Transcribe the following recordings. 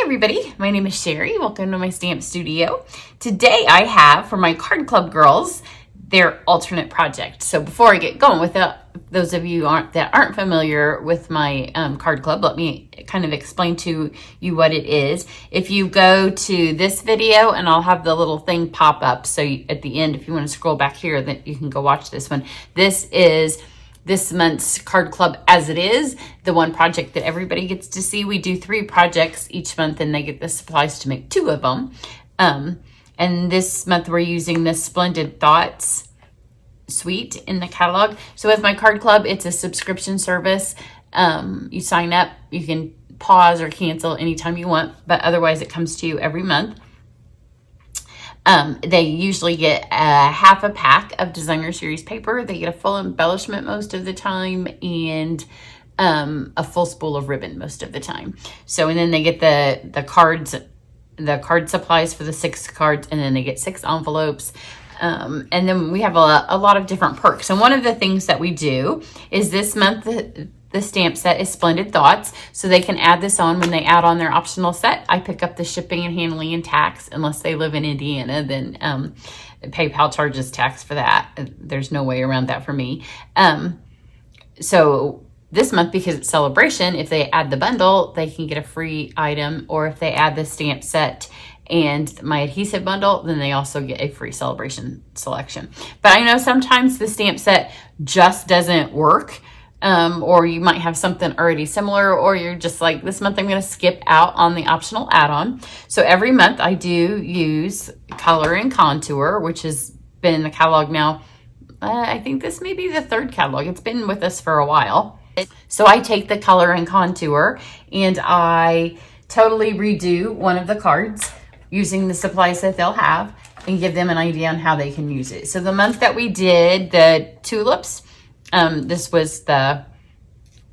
everybody, my name is Sherry. Welcome to my stamp studio. Today I have for my card club girls their alternate project. So before I get going with it, those of you that aren't familiar with my card club, let me kind of explain to you what it is. If you go to this video, and I'll have the little thing pop up, so at the end, if you want to scroll back here, then you can go watch this one. This is this month's card club as it is, the one project that everybody gets to see. We do 3 projects each month, and they get the supplies to make 2 of them. And this month we're using the Splendid Thoughts suite in the catalog. So with my card club, it's a subscription service. You sign up, you can pause or cancel anytime you want, but otherwise it comes to you every month. They usually get half a pack of designer series paper. They get a full embellishment most of the time, and a full spool of ribbon most of the time. So, and then they get the card supplies for the 6 cards, and then they get 6 envelopes. And then we have a lot of different perks. And one of the things that we do is this month, the stamp set is Splendid Thoughts, so they can add this on when they add on their optional set. I pick up the shipping and handling and tax, unless they live in Indiana, then PayPal charges tax for that. There's no way around that for me. So this month, because it's celebration, if they add the bundle, they can get a free item, or if they add the stamp set and my adhesive bundle, then they also get a free celebration selection. But I know sometimes the stamp set just doesn't work. Or you might have something already similar, or you're just like, this month I'm going to skip out on the optional add-on. So every month I do use Color and Contour, which has been in the catalog now. I think this may be the 3rd catalog. It's been with us for a while. So I take the Color and Contour and I totally redo one of the cards using the supplies that they'll have and give them an idea on how they can use it. So the month that we did the tulips, this was the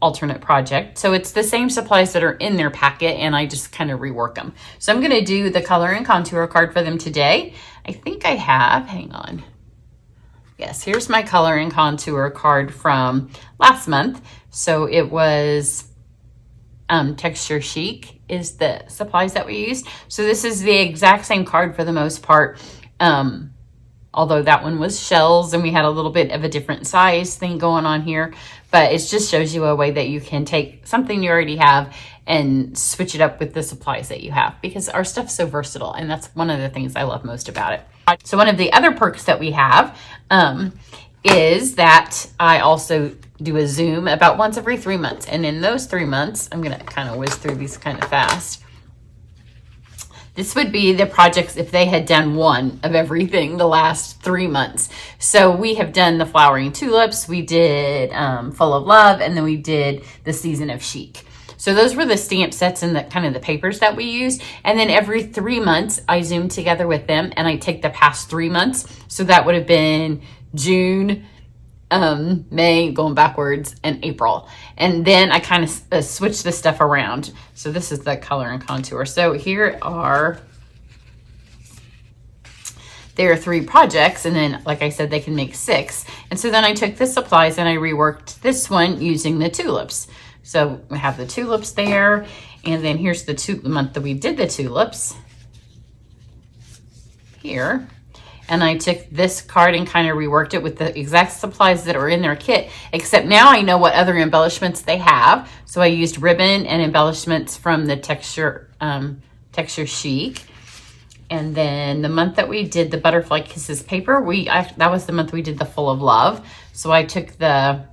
alternate project. So it's the same supplies that are in their packet, and I just kind of rework them. So I'm going to do the Color and Contour card for them today. I think I have, hang on. Yes, here's my Color and Contour card from last month. So it was Texture Chic is the supplies that we used. So this is the exact same card for the most part. Although that one was shells and we had a little bit of a different size thing going on here, but it just shows you a way that you can take something you already have and switch it up with the supplies that you have, because our stuff's so versatile, and that's one of the things I love most about it. So one of the other perks that we have is that I also do a Zoom about once every 3 months, and in those 3 months, I'm gonna kind of whiz through these kind of fast. This would be the projects if they had done one of everything the last 3 months. So we have done the Flowering Tulips, we did Full of Love, and then we did the Season of Chic. So those were the stamp sets and the kind of the papers that we used. And then every 3 months, I Zoom together with them and I take the past 3 months. So that would have been June, May, going backwards, and April. And then I kind of switch this stuff around. So this is the Color and Contour. So here are their 3 projects, and then like I said, they can make 6. And so then I took the supplies and I reworked this one using the tulips. So we have the tulips there, and then here's the month that we did the tulips here. And I took this card and kind of reworked it with the exact supplies that are in their kit, except now I know what other embellishments they have. So I used ribbon and embellishments from the Texture Chic. And then the month that we did the Butterfly Kisses paper, that was the month we did the Full of Love. So I took the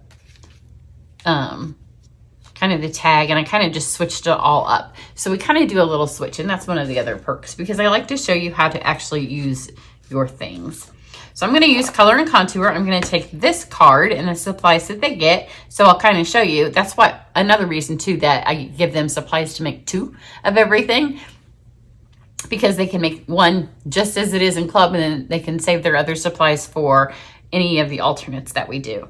kind of the tag, and I kind of just switched it all up. So we kind of do a little switch, and that's one of the other perks, because I like to show you how to actually use your things. So I'm going to use Color and Contour. I'm going to take this card and the supplies that they get. So I'll kind of show you. That's another reason too that I give them supplies to make 2 of everything, because they can make 1 just as it is in club, and then they can save their other supplies for any of the alternates that we do.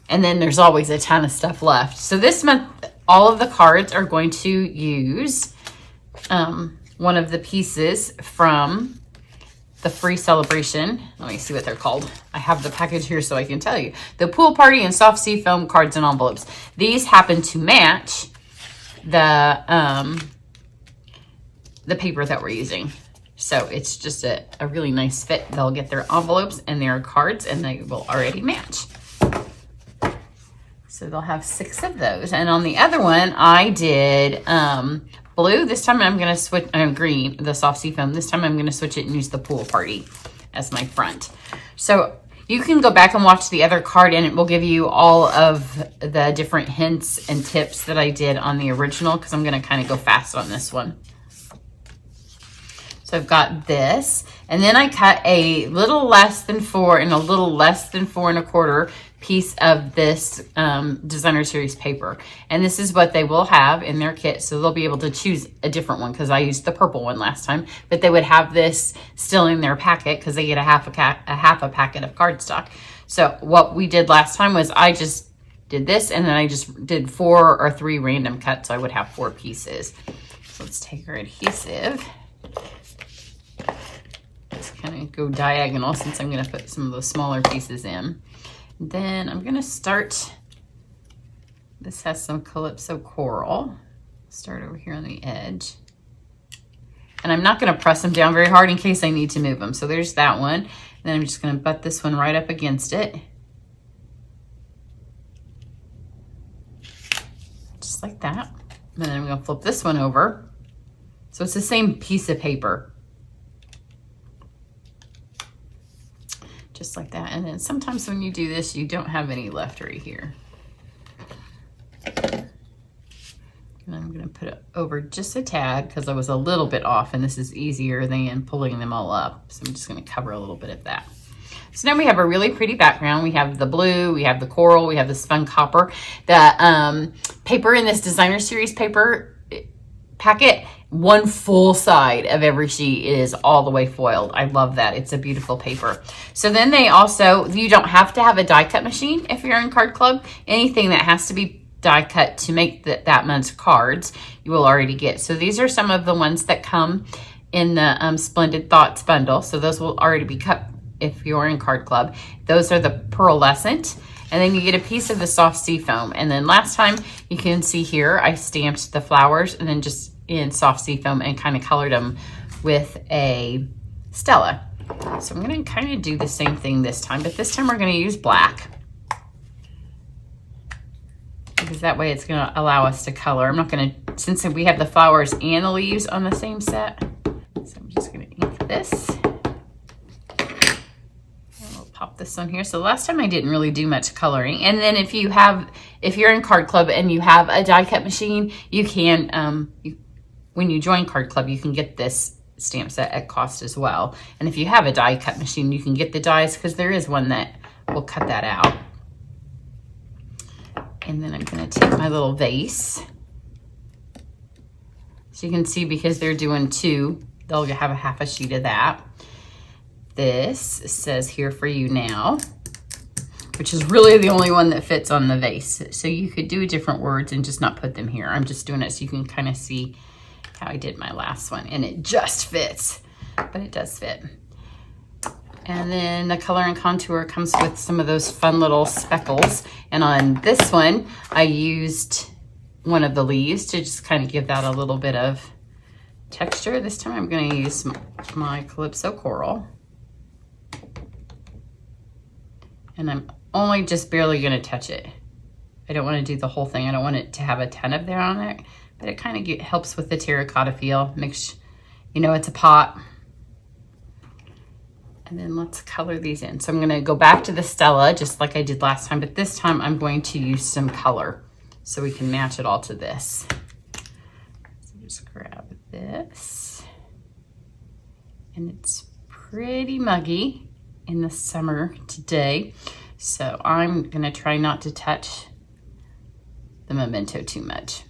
And then there's always a ton of stuff left. So this month, all of the cards are going to use one of the pieces from the free celebration. Let me see what they're called. I have the package here so I can tell you. The Pool Party and Soft Sea Foam cards and envelopes. These happen to match the the paper that we're using. So it's just a really nice fit. They'll get their envelopes and their cards, and they will already match. So they'll have 6 of those. And on the other one, I did blue. This time I'm going to switch, green, the soft seafoam. This time I'm going to switch it and use the pool party as my front. So you can go back and watch the other card, and it will give you all of the different hints and tips that I did on the original, because I'm going to kind of go fast on this one. So I've got this, and then I cut a little less than 4 and a little less than 4 1/4 piece of this designer series paper. And this is what they will have in their kit. So they'll be able to choose a different one, because I used the purple one last time, but they would have this still in their packet because they get a half a packet of cardstock. So what we did last time was I just did this, and then I just did 4 or 3 random cuts. So I would have 4 pieces. So let's take our adhesive. Just kind of go diagonal, since I'm going to put some of those smaller pieces in. Then I'm going to start, this has some Calypso coral. Start over here on the edge. And I'm not going to press them down very hard in case I need to move them. So there's that one. And then I'm just going to butt this one right up against it. Just like that. And then I'm going to flip this one over. So it's the same piece of paper. Just like that. And then sometimes when you do this, you don't have any left right here. And I'm going to put it over just a tad, because I was a little bit off, and this is easier than pulling them all up. So I'm just going to cover a little bit of that. So now we have a really pretty background. We have the blue, we have the coral, we have the spun copper. The paper in this designer series paper packet, one full side of every sheet is all the way foiled. I love that. It's a beautiful paper. So then they also, you don't have to have a die cut machine if you're in Card Club. Anything that has to be die cut to make that much cards, you will already get. So these are some of the ones that come in the Splendid Thoughts bundle. So those will already be cut if you're in Card Club. Those are the pearlescent. And then you get a piece of the soft seafoam. And then last time, you can see here, I stamped the flowers and then just in soft seafoam and kind of colored them with a Stella. So I'm going to kind of do the same thing this time, but this time we're going to use black, because that way it's going to allow us to color. I'm not going to, since we have the flowers and the leaves on the same set, so I'm just going to ink this. Pop this on here. So last time I didn't really do much coloring. And then if you're in Card Club and you have a die cut machine, you can, when you join Card Club, you can get this stamp set at cost as well. And if you have a die cut machine, you can get the dies, because there is one that will cut that out. And then I'm going to take my little vase. So you can see, because they're doing 2, they'll have a half a sheet of that. This says "Here for You Now," which is really the only one that fits on the vase. So you could do different words and just not put them here. I'm just doing it so you can kind of see how I did my last one. And it just fits, but it does fit. And then the color and contour comes with some of those fun little speckles. And on this one, I used one of the leaves to just kind of give that a little bit of texture. This time I'm going to use my Calypso coral. And I'm only just barely going to touch it. I don't want to do the whole thing. I don't want it to have a ton of there on it, but it kind of helps with the terracotta feel. Makes you know it's a pot. And then let's color these in. So I'm going to go back to the Stella just like I did last time, but this time I'm going to use some color so we can match it all to this. So just grab this. And it's pretty muggy in the summer today, so I'm gonna try not to touch the memento too much.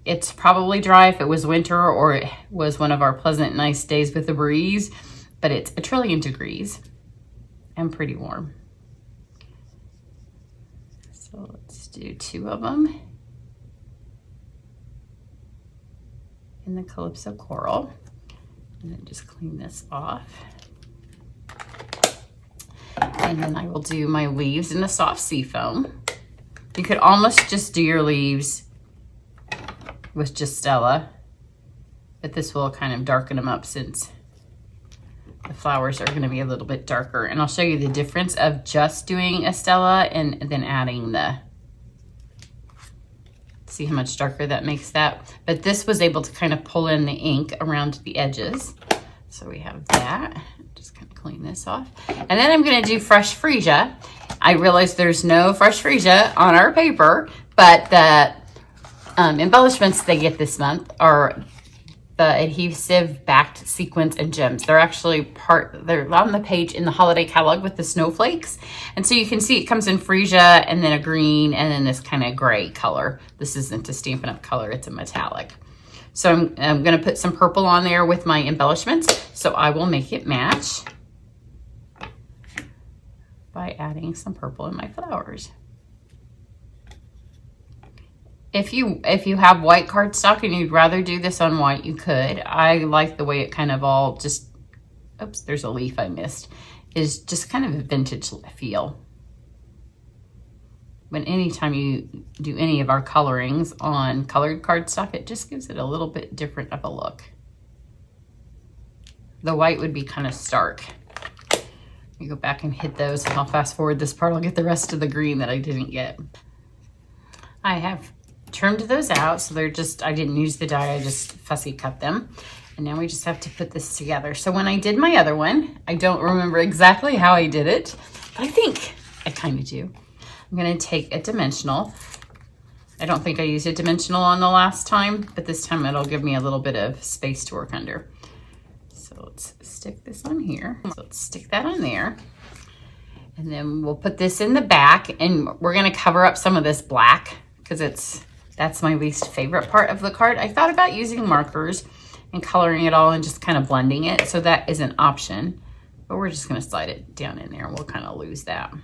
It's probably dry if it was winter or it was one of our pleasant nice days with a breeze, but it's 1 trillion degrees and pretty warm. So let's do 2 of them in the Calypso coral, and then just clean this off. And then I will do my leaves in the soft seafoam. You could almost just do your leaves with just Stella, but this will kind of darken them up since the flowers are going to be a little bit darker. And I'll show you the difference of just doing a Stella and then adding the, see how much darker that makes that. But this was able to kind of pull in the ink around the edges. So we have that. Just kind of clean this off. And then I'm going to do fresh freesia. I realize there's no fresh freesia on our paper, but the embellishments they get this month are the adhesive backed sequins and gems. They're actually they're on the page in the holiday catalog with the snowflakes. And so you can see it comes in freesia and then a green and then this kind of gray color. This isn't a Stampin' Up! Color, it's a metallic. So I'm gonna put some purple on there with my embellishments. So I will make it match by adding some purple in my flowers. If you have white cardstock and you'd rather do this on white, you could. I like the way it kind of all just, oops, there's a leaf I missed, is just kind of a vintage feel. When anytime you do any of our colorings on colored cardstock, it just gives it a little bit different of a look. The white would be kind of stark. You go back and hit those, and I'll fast forward this part. I'll get the rest of the green that I didn't get. I have trimmed those out, so they're just, I didn't use the die, I just fussy cut them. And now we just have to put this together. So when I did my other one, I don't remember exactly how I did it, but I think I kind of do. I'm gonna take a dimensional. I don't think I used a dimensional on the last time, but this time it'll give me a little bit of space to work under. So let's stick this on here. So let's stick that on there. And then we'll put this in the back, and we're gonna cover up some of this black because that's my least favorite part of the card. I thought about using markers and coloring it all and just kind of blending it. So that is an option, but we're just gonna slide it down in there and we'll kind of lose that. And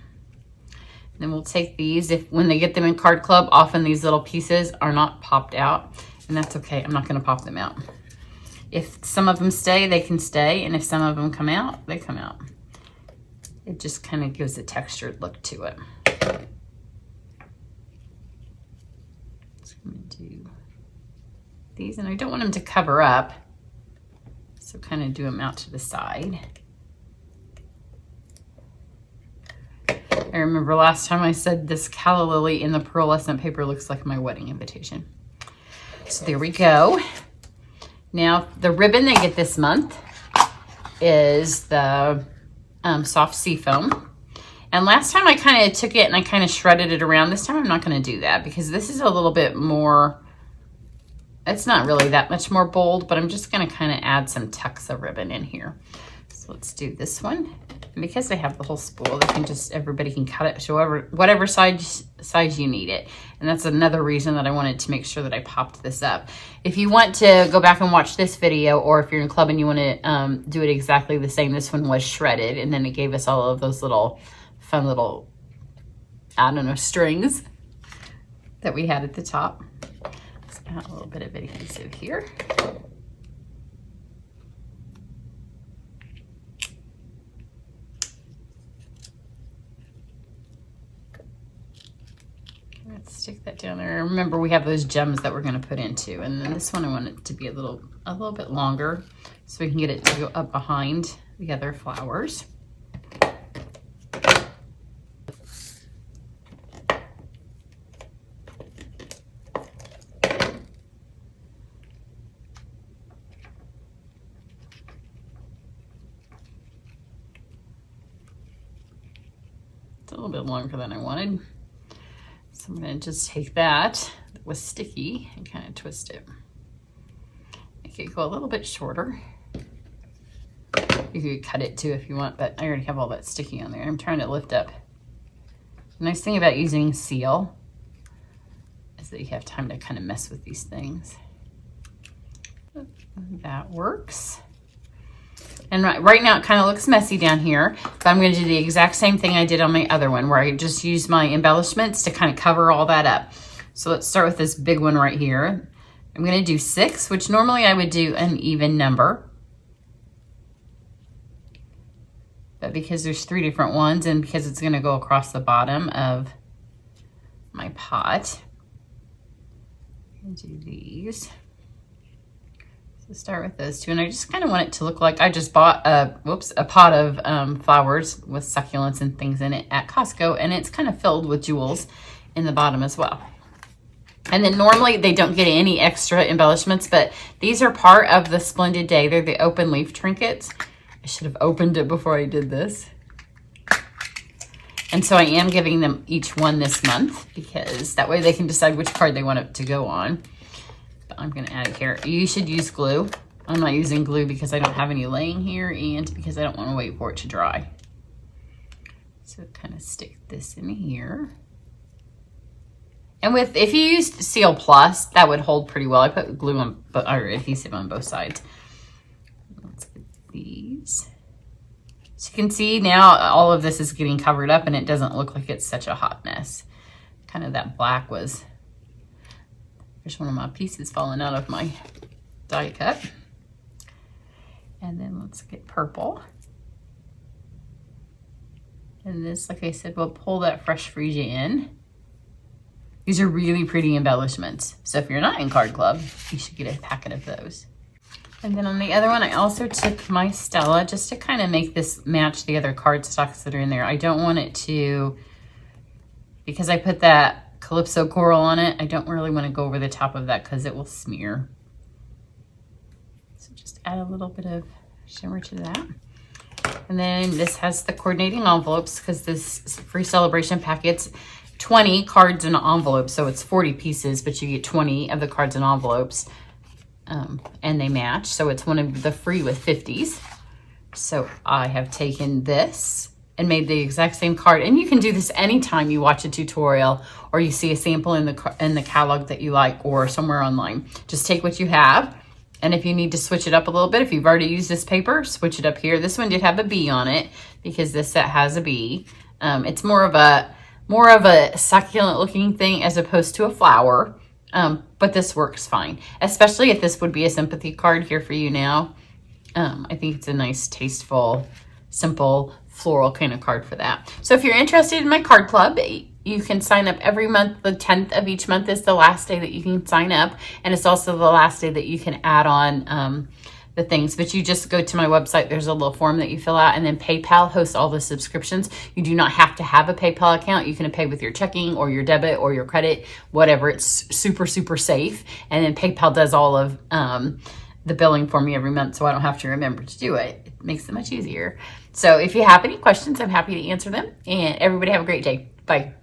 then we'll take these, when they get them in Card Club, often these little pieces are not popped out, and that's okay. I'm not gonna pop them out. If some of them stay, they can stay, and if some of them come out, they come out. It just kind of gives a textured look to it. I'm gonna do these, and I don't want them to cover up, so kind of do them out to the side. I remember last time I said this calla lily in the pearlescent paper looks like my wedding invitation. So there we go. Now the ribbon they get this month is the soft seafoam. And last time I kind of took it and I kind of shredded it around. This time I'm not going to do that because this is a little bit more, it's not really that much more bold, but I'm just going to kind of add some tucks of ribbon in here. So let's do this one. And because they have the whole spool, they can just, everybody can cut it to whatever size you need it. And that's another reason that I wanted to make sure that I popped this up. If you want to go back and watch this video, or if you're in club and you want to do it exactly the same, this one was shredded, and then it gave us all of those little fun little, I don't know, strings that we had at the top. Let's add a little bit of adhesive here. Let's stick that down there. Remember, we have those gems that we're going to put into, and then this one I want it to be a little bit longer so we can get it to go up behind the other flowers. It's a little bit longer than I wanted. So I'm going to just take that was sticky and kind of twist it. Make it go a little bit shorter. You could cut it too if you want, but I already have all that sticky on there. I'm trying to lift up. The nice thing about using seal is that you have time to kind of mess with these things. That works. And right now it kind of looks messy down here, but I'm going to do the exact same thing I did on my other one, where I just use my embellishments to kind of cover all that up. So let's start with this big one right here. I'm going to do 6, which normally I would do an even number. But because there's 3 different ones, and because it's going to go across the bottom of my pot, I'm going to do these. So start with those two, and I just kind of want it to look like I just bought a pot of flowers with succulents and things in it at Costco, and it's kind of filled with jewels in the bottom as well. And then normally they don't get any extra embellishments, but these are part of the Splendid Day. They're the open leaf trinkets. I should have opened it before I did this. And so I am giving them each one this month because that way they can decide which card they want it to go on. But I'm going to add it here. You should use glue. I'm not using glue because I don't have any laying here and because I don't want to wait for it to dry. So kind of stick this in here. And if you used Seal Plus, that would hold pretty well. I put glue on, or adhesive on both sides. Let's get these. So you can see now all of this is getting covered up and it doesn't look like it's such a hot mess. Kind of that black was, there's one of my pieces falling out of my die cut. And then let's get purple. And this, like I said, we'll pull that fresh freesia in. These are really pretty embellishments. So if you're not in Card Club, you should get a packet of those. And then on the other one, I also took my Stella just to kind of make this match the other cardstocks that are in there. I don't want it to, because I put that Calypso coral on it, I don't really want to go over the top of that because it will smear. So just add a little bit of shimmer to that. And then this has the coordinating envelopes because this free celebration packet's 20 cards in an envelope, so it's 40 pieces, but you get 20 of the cards and envelopes, and they match. So it's one of the free with 50s. So I have taken this and made the exact same card, and you can do this anytime you watch a tutorial or you see a sample in the catalog that you like or somewhere online. Just take what you have, and if you need to switch it up a little bit, if you've already used this paper, switch it up here. This one did have a bee on it because this set has a bee. It's more of a succulent looking thing as opposed to a flower, but this works fine, especially if this would be a sympathy card here for you now. I think it's a nice, tasteful, simple, floral kind of card for that. So if you're interested in my card club, you can sign up every month. The 10th of each month is the last day that you can sign up, and it's also the last day that you can add on the things, but you just go to my website. There's a little form that you fill out, and then PayPal hosts all the subscriptions. You do not have to have a PayPal account. You can pay with your checking or your debit or your credit, whatever. It's super, super safe. And then PayPal does all of the billing for me every month, so I don't have to remember to do it. It makes it much easier. So if you have any questions, I'm happy to answer them, and everybody have a great day. Bye.